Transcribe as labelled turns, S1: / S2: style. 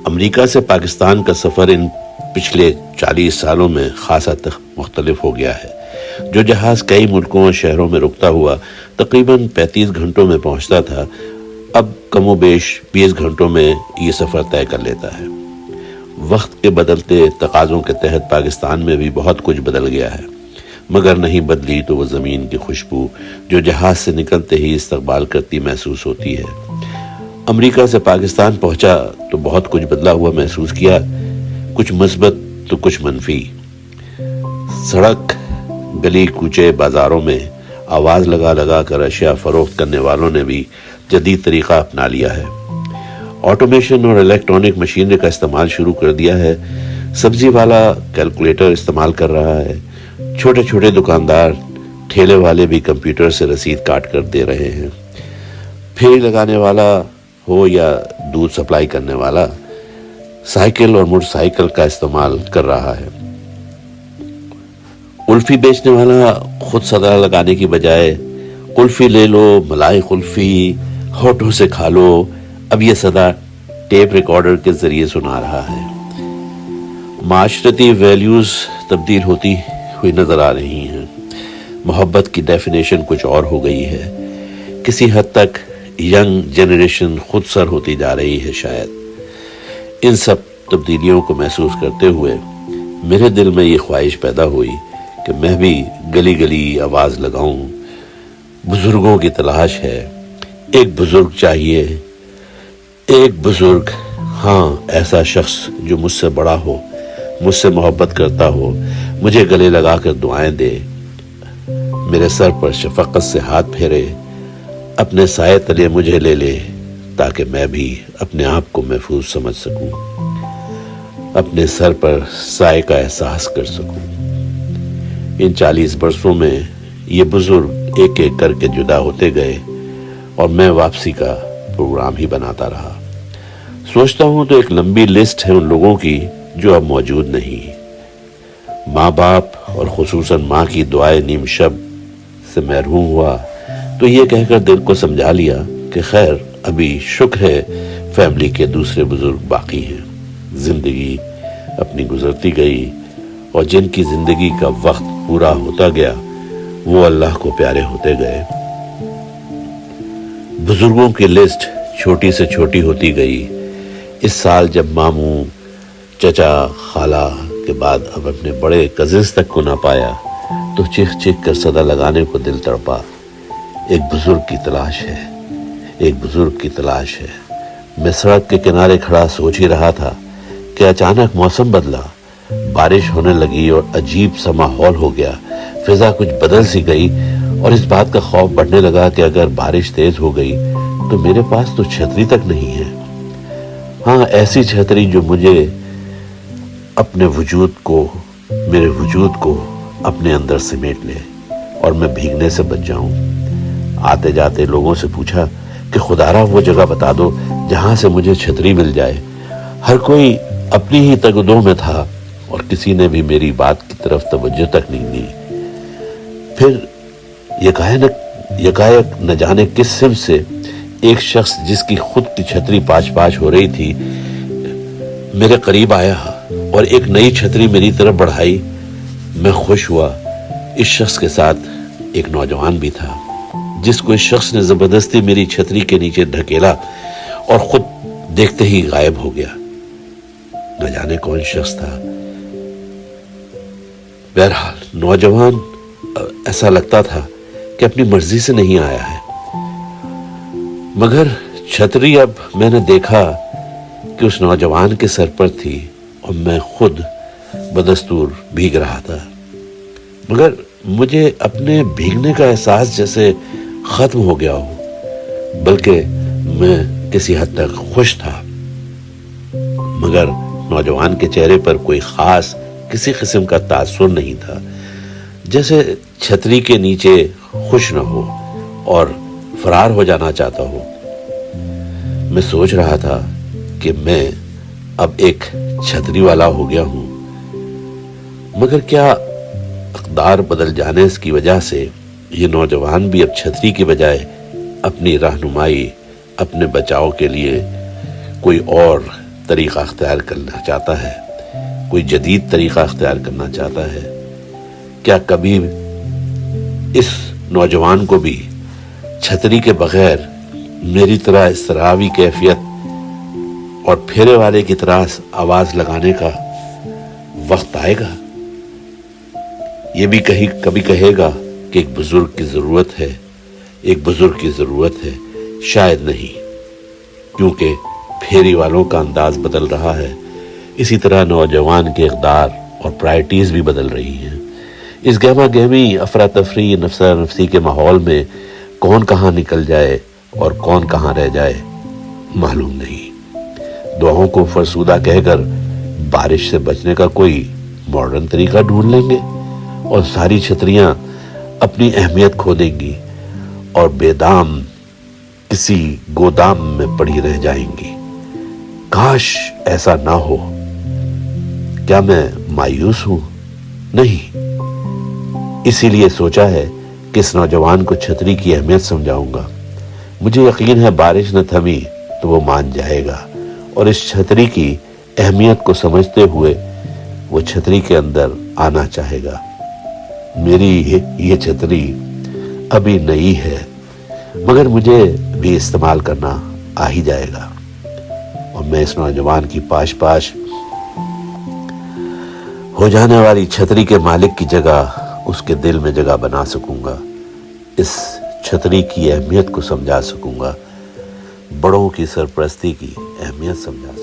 S1: امریکہ سے پاکستان کا سفر ان پچھلے 40 سالوں میں خاصا مختلف ہو گیا ہے۔ جو جہاز کئی ملکوں اور شہروں میں رکتا ہوا تقریباً 35 گھنٹوں میں پہنچتا تھا، اب کم و بیش 20 گھنٹوں میں یہ سفر طے کر لیتا ہے۔ وقت کے بدلتے تقاضوں کے تحت پاکستان میں بھی بہت کچھ بدل گیا ہے، مگر نہیں بدلی تو وہ زمین کی خوشبو جو جہاز سے نکلتے ہی استقبال کرتی محسوس ہوتی ہے۔ امریکہ سے پاکستان پہنچا تو بہت کچھ بدلا ہوا محسوس کیا، کچھ مثبت تو کچھ منفی۔ سڑک، گلی کوچے، بازاروں میں آواز لگا لگا کر اشیاء فروخت کرنے والوں نے بھی جدید طریقہ اپنا لیا ہے۔ آٹومیشن اور الیکٹرانک مشینری کا استعمال شروع کر دیا ہے۔ سبزی والا کیلکولیٹر استعمال کر رہا ہے، چھوٹے چھوٹے دکاندار، ٹھیلے والے بھی کمپیوٹر سے رسید کاٹ کر دے رہے ہیں۔ پھیری لگانے والا ہو یا دودھ سپلائی کرنے والا، سائیکل اور موٹر سائیکل کا استعمال کر رہا ہے۔ قلفی بیچنے والا خود صدا لگانے کی بجائے قلفی لے لو، ملائی قلفی، ہونٹوں سے کھا لو، اب یہ صدا ٹیپ ریکارڈر کے ذریعے سنا رہا ہے۔ معاشرتی ویلیوز تبدیل ہوتی ہوئی نظر آ رہی ہیں۔ محبت کی ڈیفینیشن کچھ اور ہو گئی ہے۔ کسی حد تک ینگ جنریشن خود سر ہوتی جا رہی ہے شاید۔ ان سب تبدیلیوں کو محسوس کرتے ہوئے میرے دل میں یہ خواہش پیدا ہوئی کہ میں بھی گلی گلی آواز لگاؤں۔ بزرگوں کی تلاش ہے، ایک بزرگ چاہیے، ایک بزرگ، ہاں ایسا شخص جو مجھ سے بڑا ہو، مجھ سے محبت کرتا ہو، مجھے گلے لگا کر دعائیں دے، میرے سر پر شفقت سے ہاتھ پھیرے، اپنے سائے تلے مجھے لے لے تاکہ میں بھی اپنے آپ کو محفوظ سمجھ سکوں، اپنے سر پر سائے کا احساس کر سکوں۔ ان 40 برسوں میں یہ بزرگ ایک ایک کر کے جدا ہوتے گئے اور میں واپسی کا پروگرام ہی بناتا رہا۔ سوچتا ہوں تو ایک لمبی لسٹ ہے ان لوگوں کی جو اب موجود نہیں۔ ماں باپ اور خصوصاً ماں کی دعائے نیم شب سے محروم ہوا تو یہ کہہ کر دل کو سمجھا لیا کہ خیر ابھی شکر ہے فیملی کے دوسرے بزرگ باقی ہیں۔ زندگی اپنی گزرتی گئی اور جن کی زندگی کا وقت پورا ہوتا گیا وہ اللہ کو پیارے ہوتے گئے۔ بزرگوں کی لسٹ چھوٹی سے چھوٹی ہوتی گئی۔ اس سال جب ماموں، چچا، خالہ کے بعد اب اپنے بڑے کزنز تک کو نہ پایا تو چیخ چیخ کر صدا لگانے کو دل تڑپا۔ ایک بزرگ کی تلاش ہے، ایک بزرگ کی تلاش ہے۔ میں سڑک کے کنارے کھڑا سوچ ہی رہا تھا کہ اچانک موسم بدلا، بارش ہونے لگی اور عجیب سا ماحول ہو گیا۔ فضا کچھ بدل سی گئی اور اس بات کا خوف بڑھنے لگا کہ اگر بارش تیز ہو گئی تو میرے پاس تو چھتری تک نہیں ہے۔ ہاں ایسی چھتری جو مجھے اپنے وجود کو، میرے وجود کو اپنے اندر سمیٹ لے اور میں بھیگنے سے بچ جاؤں۔ آتے جاتے لوگوں سے پوچھا کہ خدارا وہ جگہ بتا دو جہاں سے مجھے چھتری مل جائے۔ ہر کوئی اپنی ہی تگدوں میں تھا اور کسی نے بھی میری بات کی طرف توجہ تک نہیں دی۔ پھر یکایک نہ جانے کس سمت سے ایک شخص جس کی خود کی چھتری پاش پاش ہو رہی تھی میرے قریب آیا اور ایک نئی چھتری میری طرف بڑھائی۔ میں خوش ہوا۔ اس شخص کے ساتھ ایک نوجوان بھی تھا جس کو اس شخص نے زبردستی میری چھتری کے نیچے دھکیلا اور خود دیکھتے ہی غائب ہو گیا۔ نہ جانے کون شخص تھا۔ بہرحال نوجوان ایسا لگتا تھا کہ اپنی مرضی سے نہیں آیا ہے، مگر چھتری اب میں نے دیکھا کہ اس نوجوان کے سر پر تھی اور میں خود بدستور بھیگ رہا تھا، مگر مجھے اپنے بھیگنے کا احساس جیسے ختم ہو گیا ہو، بلکہ میں کسی حد تک خوش تھا، مگر نوجوان کے چہرے پر کوئی خاص کسی قسم کا تاثر نہیں تھا، جیسے چھتری کے نیچے خوش نہ ہو اور فرار ہو جانا چاہتا ہو۔ میں سوچ رہا تھا کہ میں اب ایک چھتری والا ہو گیا ہوں، مگر کیا اقدار بدل جانے کی وجہ سے یہ نوجوان بھی اب چھتری کی بجائے اپنی رہنمائی، اپنے بچاؤ کے لیے کوئی اور طریقہ اختیار کرنا چاہتا ہے، کوئی جدید طریقہ اختیار کرنا چاہتا ہے، کیا کبھی اس نوجوان کو بھی چھتری کے بغیر میری طرح اضطرابی کیفیت اور پھیرے والے کی طرح آواز لگانے کا وقت آئے گا؟ یہ بھی کبھی کہے گا کہ ایک بزرگ کی ضرورت ہے، ایک بزرگ کی ضرورت ہے؟ شاید نہیں، کیونکہ پھیری والوں کا انداز بدل رہا ہے، اسی طرح نوجوان کے اقدار اور پرائرٹیز بھی بدل رہی ہیں۔ اس گہما گہمی افراتفری نفسا نفسی کے ماحول میں کون کہاں نکل جائے اور کون کہاں رہ جائے معلوم نہیں۔ دعاؤں کو فرسودہ کہہ کر بارش سے بچنے کا کوئی ماڈرن طریقہ ڈھونڈ لیں گے اور ساری چھتریاں اپنی اہمیت کھو دیں گی اور بے دام کسی گودام میں پڑی رہ جائیں گی۔ کاش ایسا نہ ہو۔ کیا میں مایوس ہوں؟ نہیں، اسی لیے سوچا ہے کہ اس نوجوان کو چھتری کی اہمیت سمجھاؤں گا۔ مجھے یقین ہے بارش نہ تھمی تو وہ مان جائے گا اور اس چھتری کی اہمیت کو سمجھتے ہوئے وہ چھتری کے اندر آنا چاہے گا۔ میری یہ چھتری ابھی نئی ہے مگر مجھے بھی استعمال کرنا آ ہی جائے گا اور میں اس نوجوان کی پاش پاش ہو جانے والی چھتری کے مالک کی جگہ اس کے دل میں جگہ بنا سکوں گا، اس چھتری کی اہمیت کو سمجھا سکوں گا، بڑوں کی سرپرستی کی اہمیت سمجھا سکوں گا۔